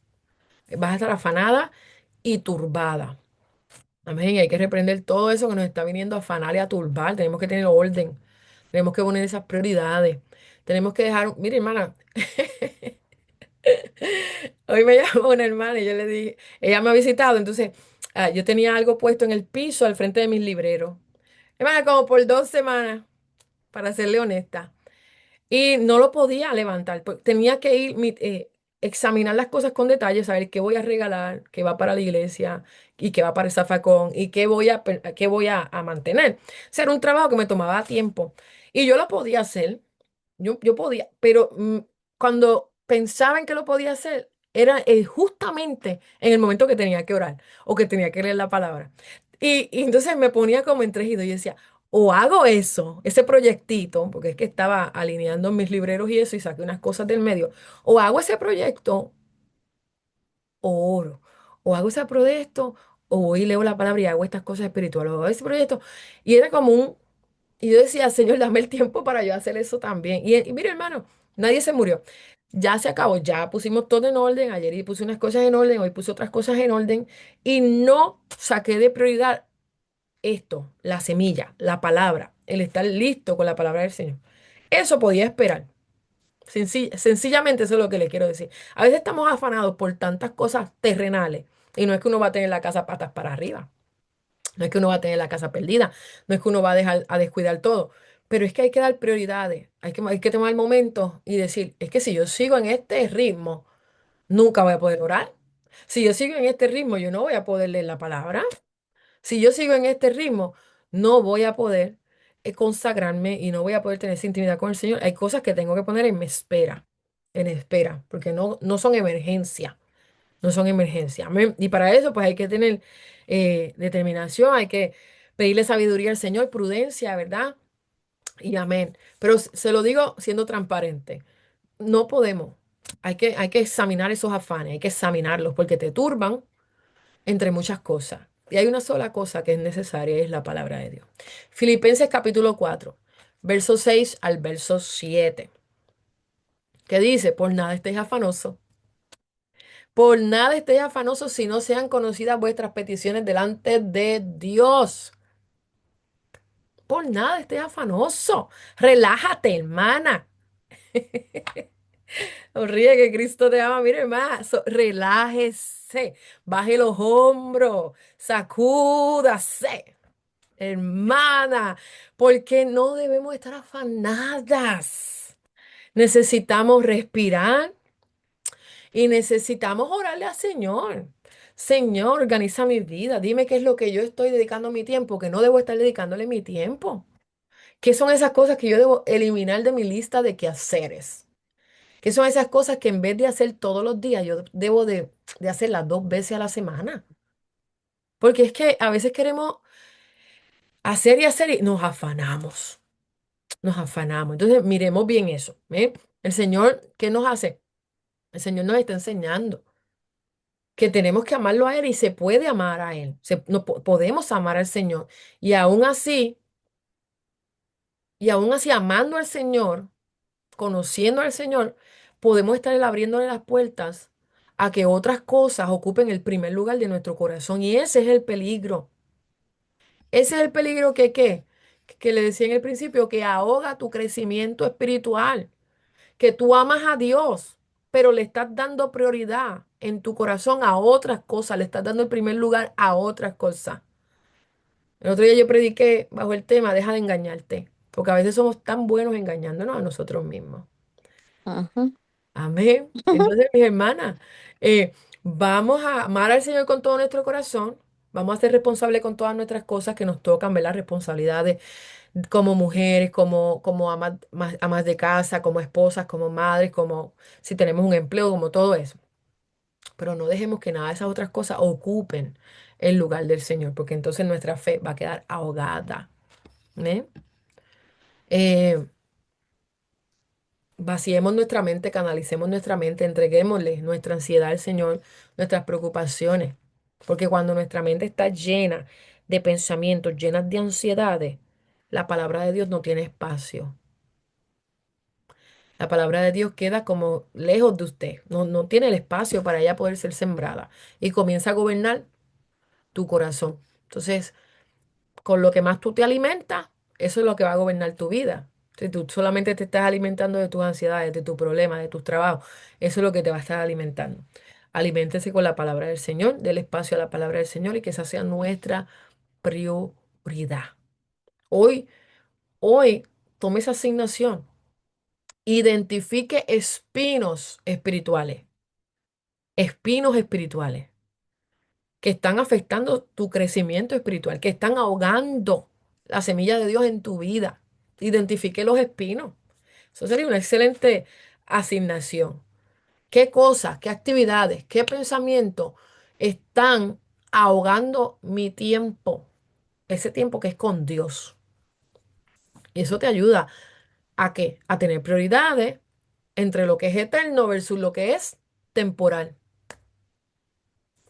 Vas a estar afanada y turbada. Amén. Hay que reprender todo eso que nos está viniendo a afanar y a turbar. Tenemos que tener orden. Tenemos que poner esas prioridades. Tenemos que dejar. Mire, hermana, hoy me llamó una hermana y yo le dije, ella me ha visitado, entonces yo tenía algo puesto en el piso al frente de mis libreros. Hermana, como por 2 semanas, para serle honesta. Y no lo podía levantar, tenía que ir, examinar las cosas con detalle, saber qué voy a regalar, qué va para la iglesia y qué va para el zafacón y qué voy a mantener. O sea, era un trabajo que me tomaba tiempo y yo lo podía hacer, yo podía, pero cuando pensaba en que lo podía hacer, era justamente en el momento que tenía que orar o que tenía que leer la palabra. Y entonces me ponía como entregido y decía, o hago eso, ese proyectito, porque es que estaba alineando mis libreros y eso y saqué unas cosas del medio, o hago ese proyecto o oro, o hago ese proyecto o voy y leo la palabra y hago estas cosas espirituales, o hago ese proyecto. Y era como y yo decía, Señor, dame el tiempo para yo hacer eso también. Y mire, hermano, nadie se murió. Ya se acabó, ya pusimos todo en orden. Ayer y puse unas cosas en orden, hoy puse otras cosas en orden. Y no saqué de prioridad esto, la semilla, la palabra, el estar listo con la palabra del Señor. Eso podía esperar. Sencillamente eso es lo que le quiero decir. A veces estamos afanados por tantas cosas terrenales y no es que uno va a tener la casa patas para arriba. No es que uno va a tener la casa perdida, no es que uno va a dejar a descuidar todo, pero es que hay que dar prioridades, hay que tomar momentos y decir, es que si yo sigo en este ritmo, nunca voy a poder orar. Si yo sigo en este ritmo, yo no voy a poder leer la palabra. Si yo sigo en este ritmo, no voy a poder consagrarme y no voy a poder tener esa intimidad con el Señor. Hay cosas que tengo que poner en espera, porque no son emergencia, no son emergencia. Amén. Y para eso, pues hay que tener determinación, hay que pedirle sabiduría al Señor, prudencia, ¿verdad? Y amén. Pero se lo digo siendo transparente. no podemos. Hay que examinar esos afanes, hay que examinarlos porque te turban entre muchas cosas. Y hay una sola cosa que es necesaria y es la palabra de Dios. Filipenses capítulo 4 verso 6 al verso 7 que dice, por nada estéis afanosos, por nada estéis afanosos si no sean conocidas vuestras peticiones delante de Dios. Por nada estés afanoso. Relájate, hermana. Sonríe que Cristo te ama. Mire más, relájese. Baje los hombros. Sacúdase, hermana. Porque no debemos estar afanadas. Necesitamos respirar y necesitamos orarle al Señor. Señor, organiza mi vida. Dime qué es lo que yo estoy dedicando mi tiempo, que no debo estar dedicándole mi tiempo. ¿Qué son esas cosas que yo debo eliminar de mi lista de quehaceres? ¿Qué son esas cosas que en vez de hacer todos los días, yo debo de hacerlas 2 veces a la semana? Porque es que a veces queremos hacer y hacer y nos afanamos, nos afanamos. Entonces, miremos bien eso. ¿Eh? El Señor, ¿qué nos hace? El Señor nos está enseñando que tenemos que amarlo a Él y se puede amar a Él. No, podemos amar al Señor. Y aún así, y aún así amando al Señor, conociendo al Señor, podemos estar abriéndole las puertas a que otras cosas ocupen el primer lugar de nuestro corazón. Y ese es el peligro. Ese es el peligro que, ¿qué? Que le decía en el principio, que ahoga tu crecimiento espiritual, que tú amas a Dios, pero le estás dando prioridad en tu corazón a otras cosas, le estás dando el primer lugar a otras cosas. El otro día yo prediqué bajo el tema, deja de engañarte, porque a veces somos tan buenos engañándonos a nosotros mismos. Ajá, Amén. Entonces, mis hermanas, vamos a amar al Señor con todo nuestro corazón. Vamos a ser responsables con todas nuestras cosas que nos tocan, ¿verdad? Responsabilidades como mujeres, como amas de casa, como esposas, como madres, como si tenemos un empleo, como todo eso. Pero no dejemos que nada de esas otras cosas ocupen el lugar del Señor, porque entonces nuestra fe va a quedar ahogada. ¿Eh? Eh, Vaciemos nuestra mente, canalicemos nuestra mente, entreguémosle nuestra ansiedad al Señor, nuestras preocupaciones. Porque cuando nuestra mente está llena de pensamientos, llenas de ansiedades, la palabra de Dios no tiene espacio. La palabra de Dios queda como lejos de usted. No tiene el espacio para ella poder ser sembrada. Y comienza a gobernar tu corazón. Entonces, con lo que más tú te alimentas, eso es lo que va a gobernar tu vida. Si tú solamente te estás alimentando de tus ansiedades, de tus problemas, de tus trabajos, eso es lo que te va a estar alimentando. Aliméntese con la palabra del Señor, del espacio a la palabra del Señor y que esa sea nuestra prioridad. Hoy, hoy, tome esa asignación. Identifique espinos espirituales que están afectando tu crecimiento espiritual, que están ahogando la semilla de Dios en tu vida. Identifique los espinos. Eso sería una excelente asignación. ¿Qué cosas, qué actividades, qué pensamientos están ahogando mi tiempo? Ese tiempo que es con Dios. Y eso te ayuda a qué? A tener prioridades entre lo que es eterno versus lo que es temporal.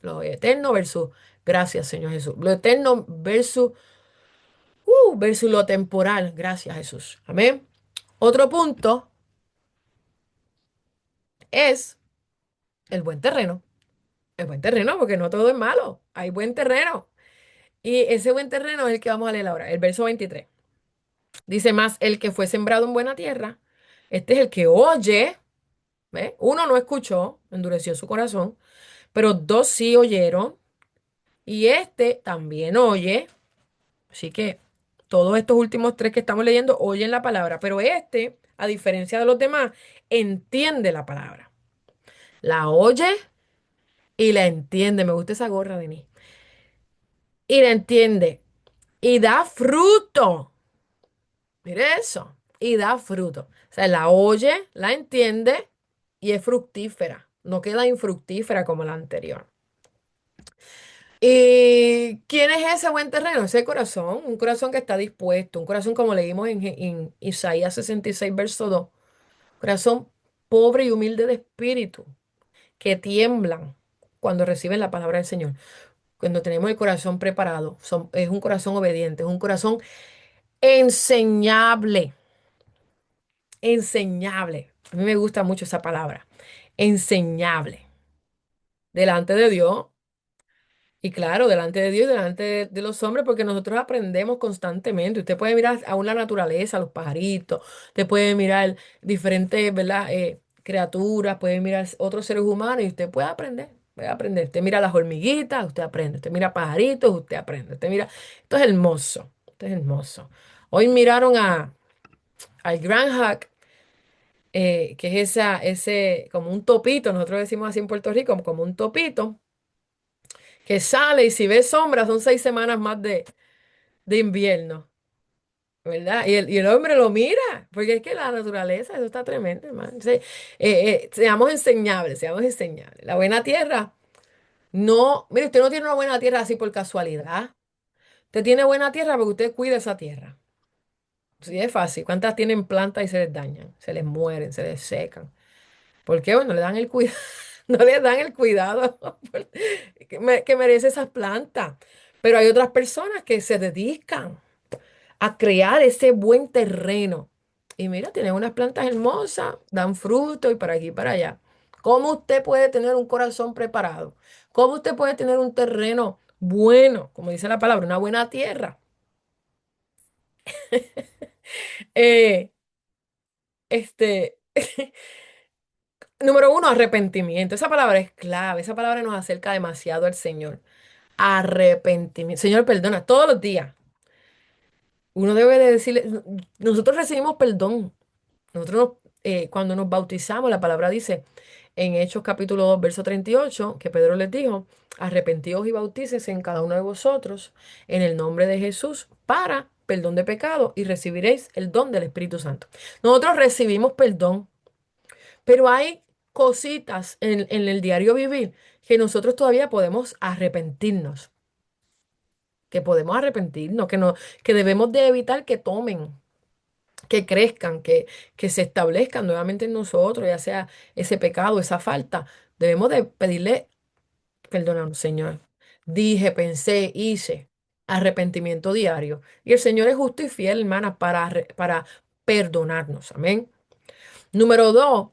Lo eterno versus, gracias Señor Jesús. Lo eterno versus lo temporal. Gracias Jesús. Amén. Otro punto es el buen terreno. El buen terreno, porque no todo es malo. Hay buen terreno. Y ese buen terreno es el que vamos a leer ahora, el verso 23. Dice más, el que fue sembrado en buena tierra. Este es el que oye. ¿Ve? Uno no escuchó, endureció su corazón, pero dos sí oyeron. Y este también oye. Así que todos estos últimos tres que estamos leyendo oyen la palabra, pero este, a diferencia de los demás, entiende la palabra. La oye y la entiende. Me gusta esa gorra de mí. Y la entiende. Y da fruto. Mire eso. Y da fruto. O sea, la oye, la entiende y es fructífera. No queda infructífera como la anterior. ¿Y quién es ese buen terreno? Ese corazón, un corazón que está dispuesto, un corazón como leímos en Isaías 66, verso 2, corazón pobre y humilde de espíritu, que tiemblan cuando reciben la palabra del Señor. Cuando tenemos el corazón preparado, es un corazón obediente, es un corazón enseñable, enseñable. A mí me gusta mucho esa palabra, enseñable, delante de Dios. Y claro, delante de Dios y delante de los hombres, porque nosotros aprendemos constantemente. Usted puede mirar aún la naturaleza, los pajaritos, usted puede mirar diferentes, ¿verdad? Criaturas, puede mirar otros seres humanos y usted puede aprender, puede aprender. Usted mira las hormiguitas, usted aprende. Usted mira pajaritos, usted aprende. Usted mira, esto es hermoso, esto es hermoso. Hoy miraron al Grand Hack, que es ese, como un topito, nosotros decimos así en Puerto Rico, como un topito que sale y si ve sombras son 6 semanas más de invierno, ¿verdad? Y el hombre lo mira, porque es que la naturaleza, eso está tremendo, hermano. Seamos enseñables, seamos enseñables. La buena tierra, no, mire, usted no tiene una buena tierra así por casualidad. Usted tiene buena tierra porque usted cuida esa tierra. Sí, es fácil. ¿Cuántas tienen plantas y se les dañan? Se les mueren, se les secan. ¿Por qué? Bueno, le dan el cuidado, no le dan el cuidado que merece esas plantas. Pero hay otras personas que se dedican a crear ese buen terreno. Y mira, tienen unas plantas hermosas, dan fruto y para aquí y para allá. ¿Cómo usted puede tener un corazón preparado? ¿Cómo usted puede tener un terreno bueno, como dice la palabra, una buena tierra? Eh, este, número uno, arrepentimiento. Esa palabra es clave. Esa palabra nos acerca demasiado al Señor. Arrepentimiento. Señor, perdona todos los días. Uno debe de decirle, nosotros recibimos perdón. Cuando nos bautizamos, la palabra dice en Hechos capítulo 2 verso 38 que Pedro les dijo, arrepentíos y bautícese en cada uno de vosotros en el nombre de Jesús para perdón de pecado y recibiréis el don del Espíritu Santo. Nosotros recibimos perdón, pero hay cositas en el diario vivir que nosotros todavía podemos arrepentirnos, que podemos arrepentirnos, que debemos de evitar que tomen, que crezcan, que se establezcan nuevamente en nosotros, ya sea ese pecado, esa falta. Debemos de pedirle, perdónanos, Señor. Dije, pensé, hice, arrepentimiento diario. Y el Señor es justo y fiel, hermana, para perdonarnos. Amén. Número dos,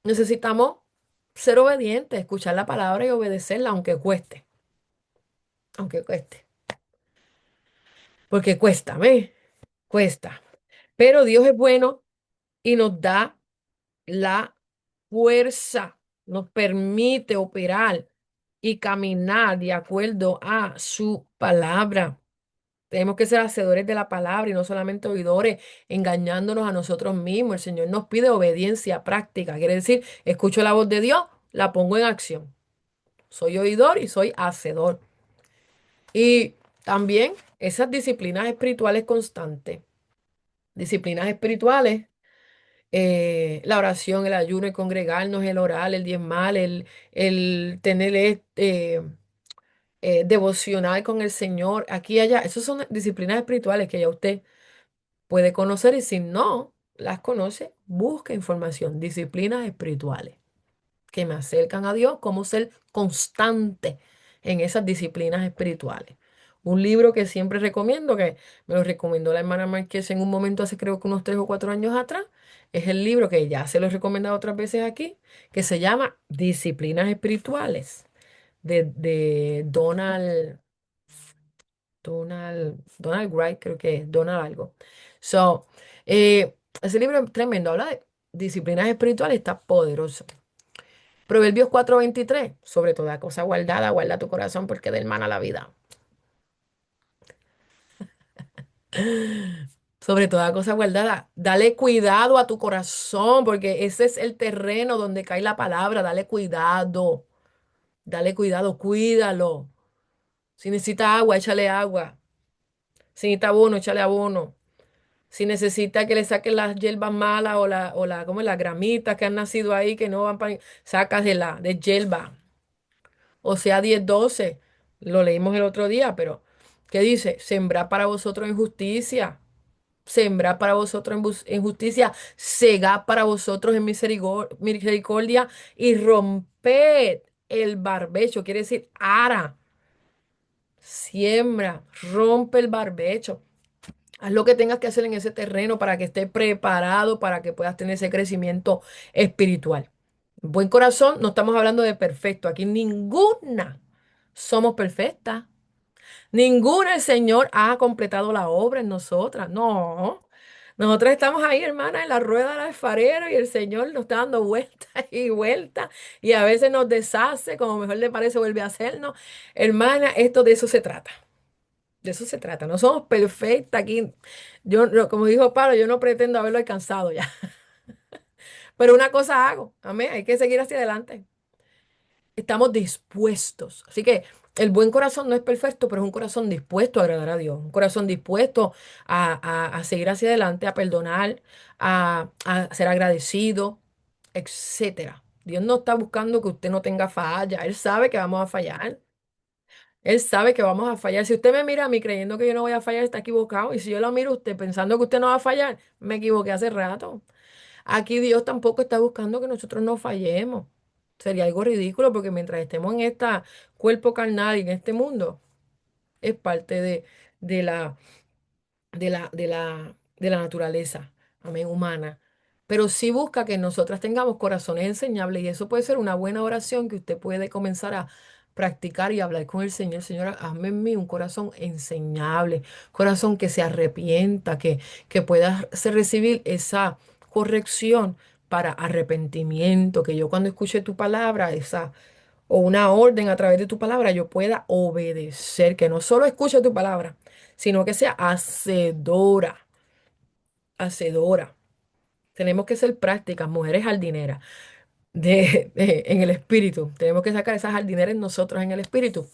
necesitamos ser obedientes, escuchar la palabra y obedecerla, aunque cueste, aunque cueste. Porque cuesta, amén, cuesta. Pero Dios es bueno y nos da la fuerza, nos permite operar y caminar de acuerdo a su palabra. Tenemos que ser hacedores de la palabra y no solamente oidores, engañándonos a nosotros mismos. El Señor nos pide obediencia práctica. Quiere decir, escucho la voz de Dios, la pongo en acción. Soy oidor y soy hacedor. Y también esas disciplinas espirituales constantes. Disciplinas espirituales, la oración, el ayuno, el congregarnos, el orar, el diezmar, el tener devocional con el Señor, aquí y allá. Esas son disciplinas espirituales que ya usted puede conocer y si no las conoce, busca información. Disciplinas espirituales que me acercan a Dios, cómo ser constante en esas disciplinas espirituales. Un libro que siempre recomiendo, que me lo recomendó la hermana Márquez en un momento hace creo que unos 3 o 4 años atrás, es el libro que ya se lo he recomendado otras veces aquí, que se llama Disciplinas Espirituales, de Donald Wright, creo que es, Donald algo. So, ese libro es tremendo, habla de disciplinas espirituales, está poderoso. Proverbios 4:23, sobre toda cosa guardada, guarda tu corazón porque del mana la vida. Sobre toda cosa guardada, dale cuidado a tu corazón porque ese es el terreno donde cae la palabra, dale cuidado, cuídalo. Si necesita agua, échale agua. Si necesita abono, échale abono. Si necesita que le saquen las hierbas malas ¿cómo es? Las gramitas que han nacido ahí que no van para, sácasela de hierba. O sea, 10:12. Lo leímos el otro día, pero ¿qué dice? Sembrar para vosotros en justicia. sembrar para vosotros en justicia, segad para vosotros en misericordia y romped el barbecho, quiere decir ara, siembra, rompe el barbecho. Haz lo que tengas que hacer en ese terreno para que estés preparado, para que puedas tener ese crecimiento espiritual. Buen corazón, no estamos hablando de perfecto. Aquí ninguna somos perfectas. Ninguna el Señor ha completado la obra en nosotras. No. Nosotras estamos ahí, hermana, en la rueda del alfarero y el Señor nos está dando vueltas y vueltas y a veces nos deshace, como mejor le parece, vuelve a hacernos. Hermana, esto de eso se trata. De eso se trata. No somos perfectas aquí. Como dijo Pablo, yo no pretendo haberlo alcanzado ya. Pero una cosa hago. Amén. Hay que seguir hacia adelante. Estamos dispuestos. Así que el buen corazón no es perfecto, pero es un corazón dispuesto a agradar a Dios. Un corazón dispuesto a seguir hacia adelante, a perdonar, a ser agradecido, etcétera. Dios no está buscando que usted no tenga falla. Él sabe que vamos a fallar. Él sabe que vamos a fallar. Si usted me mira a mí creyendo que yo no voy a fallar, está equivocado. Y si yo lo miro a usted pensando que usted no va a fallar, me equivoqué hace rato. Aquí Dios tampoco está buscando que nosotros no fallemos. Sería algo ridículo porque mientras estemos en este cuerpo carnal y en este mundo, es parte de la de la naturaleza, amén, humana. Pero sí busca que nosotras tengamos corazones enseñables y eso puede ser una buena oración que usted puede comenzar a practicar y hablar con el Señor. Señora, hazme en mí un corazón enseñable, corazón que se arrepienta, que pueda recibir esa corrección para arrepentimiento, que yo cuando escuche tu palabra, esa o una orden a través de tu palabra, yo pueda obedecer, que no solo escuche tu palabra, sino que sea hacedora, hacedora. Tenemos que ser prácticas, mujeres jardineras en el espíritu. Tenemos que sacar esas jardineras en nosotros en el espíritu.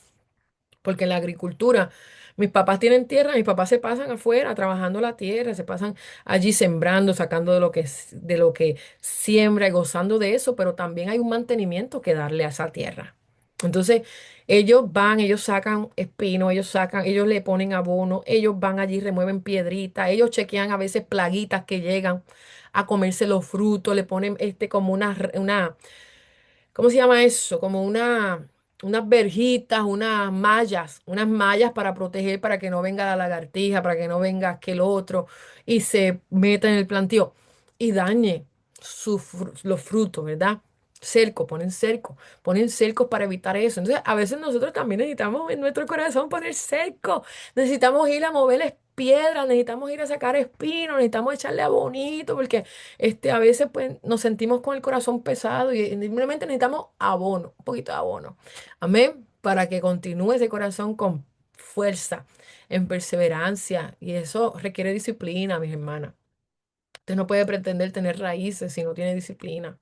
Porque en la agricultura, mis papás tienen tierra, mis papás se pasan afuera trabajando la tierra, se pasan allí sembrando, sacando de lo que siembra y gozando de eso, pero también hay un mantenimiento que darle a esa tierra. Entonces, ellos van, ellos sacan espino, ellos le ponen abono, ellos van allí, remueven piedritas, ellos chequean a veces plaguitas que llegan a comerse los frutos, le ponen como una ¿cómo se llama eso? Como unas verjitas, unas mallas para proteger, para que no venga la lagartija, para que no venga aquel otro y se meta en el plantío y dañe los frutos, ¿verdad? Ponen cercos para evitar eso. Entonces, a veces nosotros también necesitamos en nuestro corazón poner cerco. Necesitamos ir a moverles piedras, necesitamos ir a sacar espinos, necesitamos echarle abonito, porque a veces pues nos sentimos con el corazón pesado y simplemente necesitamos abono, un poquito de abono. Amén. Para que continúe ese corazón con fuerza, en perseverancia. Y eso requiere disciplina, mis hermanas. Usted no puede pretender tener raíces si no tiene disciplina.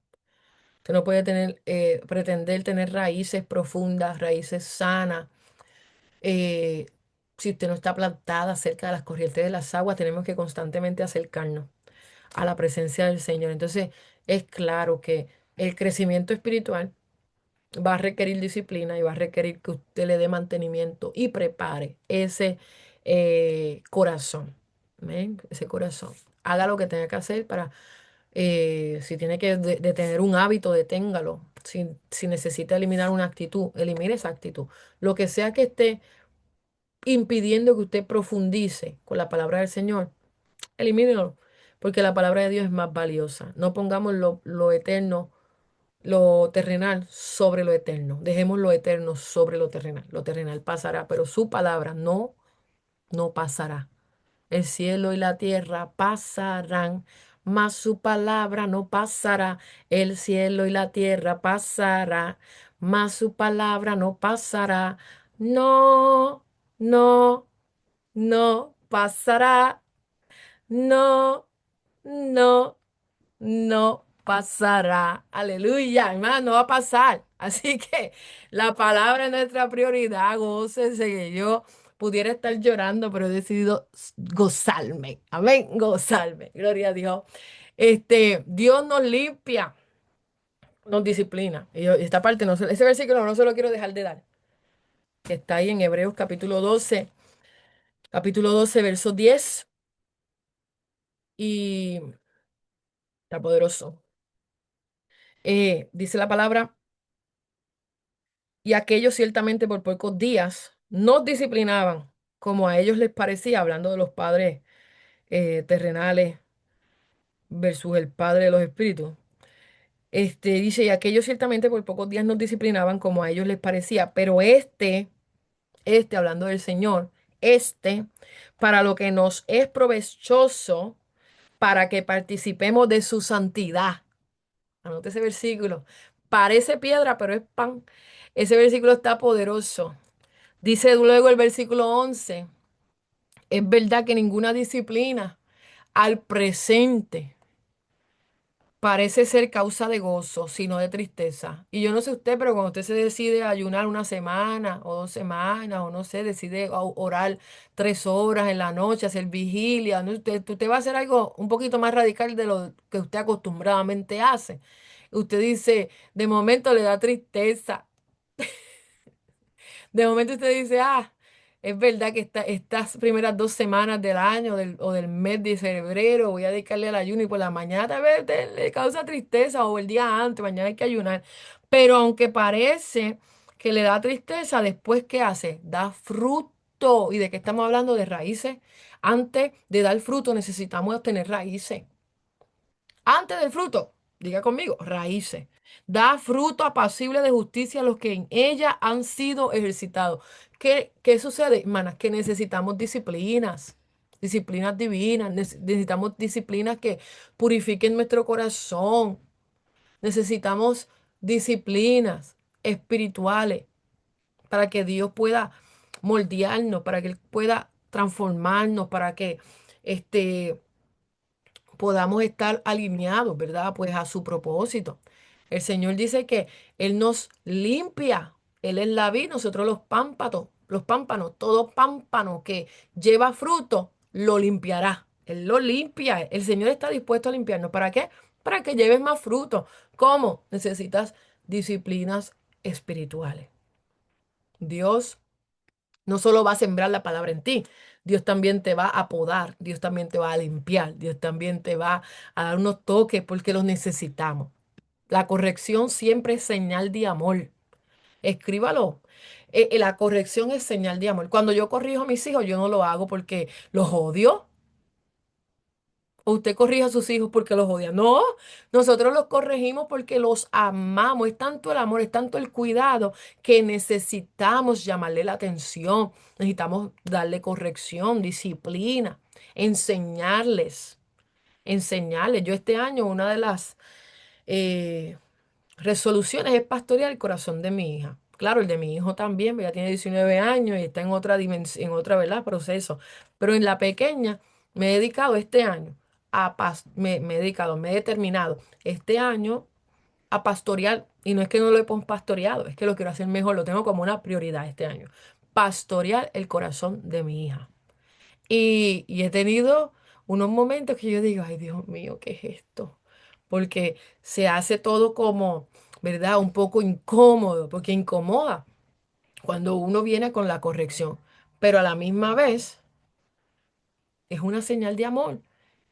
Usted no puede pretender tener raíces profundas, raíces sanas. eh, si usted no está plantada cerca de las corrientes de las aguas, tenemos que constantemente acercarnos a la presencia del Señor. Entonces, es claro que el crecimiento espiritual va a requerir disciplina y va a requerir que usted le dé mantenimiento y prepare ese corazón. ¿Ven? Ese corazón. Haga lo que tenga que hacer para, si tiene que detener un hábito, deténgalo. Si necesita eliminar una actitud, elimine esa actitud. Lo que sea que esté impidiendo que usted profundice con la palabra del Señor, elimínelo, porque la palabra de Dios es más valiosa. No pongamos lo eterno, lo terrenal sobre lo eterno. Dejemos lo eterno sobre lo terrenal. Lo terrenal pasará, pero su palabra no pasará. El cielo y la tierra pasarán, mas su palabra no pasará. El cielo y la tierra pasará, mas su palabra no pasará. No, no, no pasará. No, no, no pasará. Aleluya, hermano, no va a pasar. Así que la palabra es nuestra prioridad. Gócese que yo pudiera estar llorando, pero he decidido gozarme. Amén, gozarme. Gloria a Dios. Dios nos limpia, nos disciplina. Y esta parte, ese versículo no se lo quiero dejar de dar, que está ahí en Hebreos capítulo 12, verso 10. Y está poderoso. Dice la palabra, y aquellos ciertamente por pocos días nos disciplinaban como a ellos les parecía, hablando de los padres terrenales versus el Padre de los Espíritus. Dice, y aquellos ciertamente por pocos días nos disciplinaban como a ellos les parecía, pero hablando del Señor, para lo que nos es provechoso, para que participemos de su santidad. Anote ese versículo. Parece piedra, pero es pan. Ese versículo está poderoso. Dice luego el versículo 11, es verdad que ninguna disciplina al presente parece ser causa de gozo, sino de tristeza. Y yo no sé usted, pero cuando usted se decide a ayunar una semana o 2 semanas, o no sé, decide orar 3 horas en la noche, hacer vigilia, ¿no? Usted va a hacer algo un poquito más radical de lo que usted acostumbradamente hace. Usted dice, de momento le da tristeza. De momento usted dice, es verdad que estas primeras 2 semanas del año o del mes de febrero voy a dedicarle al ayuno y por la mañana tal vez le causa tristeza o el día antes, mañana hay que ayunar. Pero aunque parece que le da tristeza, después ¿qué hace? Da fruto. ¿Y de qué estamos hablando? De raíces. Antes de dar fruto necesitamos tener raíces. Antes del fruto, diga conmigo, raíces. Da fruto apacible de justicia a los que en ella han sido ejercitados. ¿Qué sucede, hermanas? Que necesitamos disciplinas, disciplinas divinas, necesitamos disciplinas que purifiquen nuestro corazón. Necesitamos disciplinas espirituales para que Dios pueda moldearnos, para que Él pueda transformarnos, para que este podamos estar alineados, ¿verdad? Pues a su propósito. El Señor dice que Él nos limpia. Él es la vid, nosotros los pámpanos, todo pámpano que lleva fruto, lo limpiará. Él lo limpia. El Señor está dispuesto a limpiarnos. ¿Para qué? Para que lleves más fruto. ¿Cómo? Necesitas disciplinas espirituales. Dios no solo va a sembrar la palabra en ti, Dios también te va a podar, Dios también te va a limpiar, Dios también te va a dar unos toques porque los necesitamos. La corrección siempre es señal de amor. Escríbalo. La corrección es señal de amor. Cuando yo corrijo a mis hijos, yo no lo hago porque los odio. O usted corrige a sus hijos porque los odia. No, nosotros los corregimos porque los amamos. Es tanto el amor, es tanto el cuidado que necesitamos llamarle la atención. Necesitamos darle corrección, disciplina, enseñarles, enseñarles. Yo este año una de las eh, resoluciones es pastorear el corazón de mi hija. Claro, el de mi hijo también, ya tiene 19 años y está en otra dimensión, en otra, ¿verdad? Proceso. Pero en la pequeña me he dedicado este año me he dedicado, me he determinado este año a pastorear, y no es que no lo he pastoreado, es que lo quiero hacer mejor, lo tengo como una prioridad este año. Pastorear el corazón de mi hija. Y he tenido unos momentos que yo digo, ay Dios mío, ¿qué es esto? Porque se hace todo como, ¿verdad? Un poco incómodo, porque incomoda cuando uno viene con la corrección, pero a la misma vez es una señal de amor.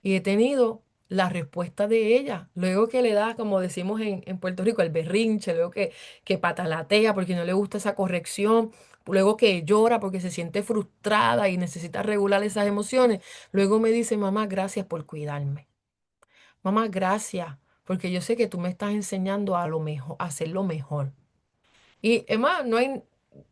Y he tenido la respuesta de ella. Luego que le da, como decimos en Puerto Rico, el berrinche, luego que patalatea porque no le gusta esa corrección, luego que llora porque se siente frustrada y necesita regular esas emociones. Luego me dice, mamá, gracias por cuidarme. Mamá, gracias, porque yo sé que tú me estás enseñando a lo mejor, a hacerlo mejor. Y es más, no hay,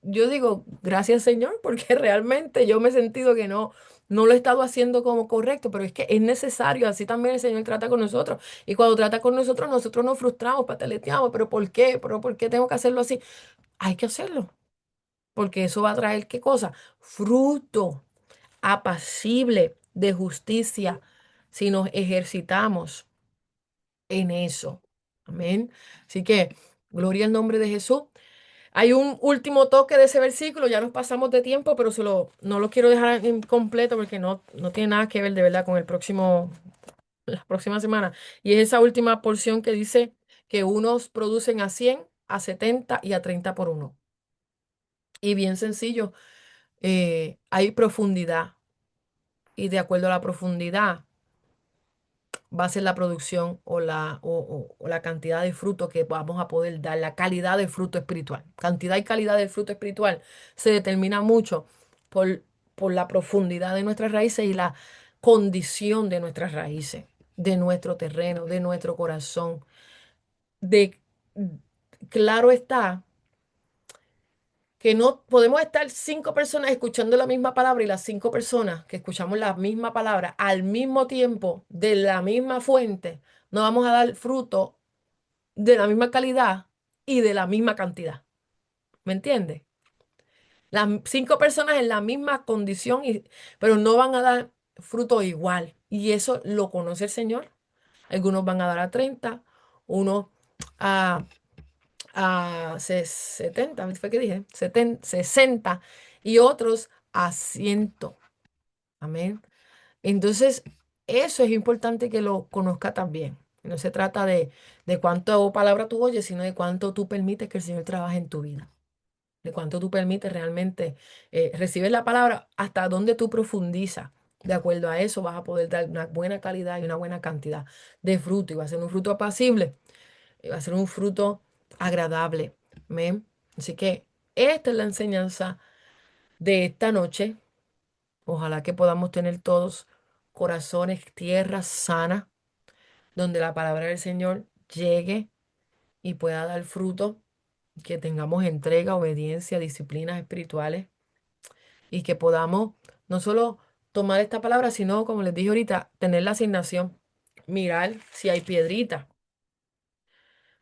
yo digo, gracias Señor, porque realmente yo me he sentido que no lo he estado haciendo como correcto, pero es que es necesario, así también el Señor trata con nosotros. Y cuando trata con nosotros, nosotros nos frustramos, pataleteamos, pero ¿por qué? ¿Pero por qué tengo que hacerlo así? Hay que hacerlo, porque eso va a traer, ¿qué cosa? Fruto apacible de justicia si nos ejercitamos en eso. Amén. Así que, gloria al nombre de Jesús. Hay un último toque de ese versículo, ya nos pasamos de tiempo, pero no lo quiero dejar incompleto porque no tiene nada que ver de verdad con la próxima semana. Y es esa última porción que dice que unos producen a 100, a 70 y a 30 por uno. Y bien sencillo, hay profundidad. Y de acuerdo a la profundidad, va a ser la producción o la cantidad de fruto que vamos a poder dar, la calidad del fruto espiritual. Cantidad y calidad del fruto espiritual se determina mucho por, por la profundidad de nuestras raíces y la condición de nuestras raíces, de nuestro terreno, de nuestro corazón. De, claro está que no podemos estar 5 personas escuchando la misma palabra y las 5 personas que escuchamos la misma palabra al mismo tiempo de la misma fuente, no vamos a dar fruto de la misma calidad y de la misma cantidad. ¿Me entiendes? Las 5 personas en la misma condición, pero no van a dar fruto igual. Y eso lo conoce el Señor. Algunos van a dar a 30, unos a 70, ¿fue que dije? 60 y otros a 100. Amén. Entonces, eso es importante que lo conozca también. No se trata de cuánto palabra tú oyes, sino de cuánto tú permites que el Señor trabaje en tu vida. De cuánto tú permites realmente recibir la palabra, hasta dónde tú profundizas. De acuerdo a eso vas a poder dar una buena calidad y una buena cantidad de fruto. Y va a ser un fruto apacible, y va a ser un fruto agradable. Amén. Así que esta es la enseñanza de esta noche. Ojalá que podamos tener todos corazones, tierra sana, donde la palabra del Señor llegue y pueda dar fruto, que tengamos entrega, obediencia, disciplinas espirituales y que podamos no solo tomar esta palabra, sino, como les dije ahorita, tener la asignación, mirar si hay piedrita,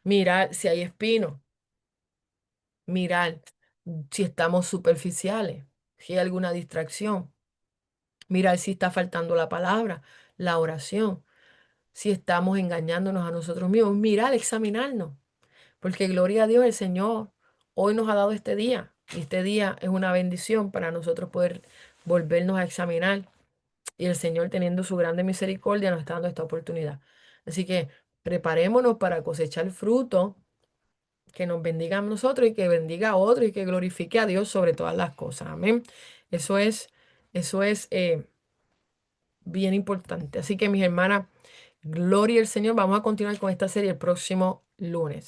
mirar si hay espino, mirar si estamos superficiales, si hay alguna distracción, mirar si está faltando la palabra, la oración, si estamos engañándonos a nosotros mismos, mirar, examinarnos, porque gloria a Dios, el Señor hoy nos ha dado este día y este día es una bendición para nosotros poder volvernos a examinar y el Señor teniendo su grande misericordia nos está dando esta oportunidad. Así que preparémonos para cosechar fruto que nos bendiga a nosotros y que bendiga a otros y que glorifique a Dios sobre todas las cosas. Amén. Eso es, eso es bien importante. Así que mis hermanas, gloria al Señor. Vamos a continuar con esta serie el próximo lunes.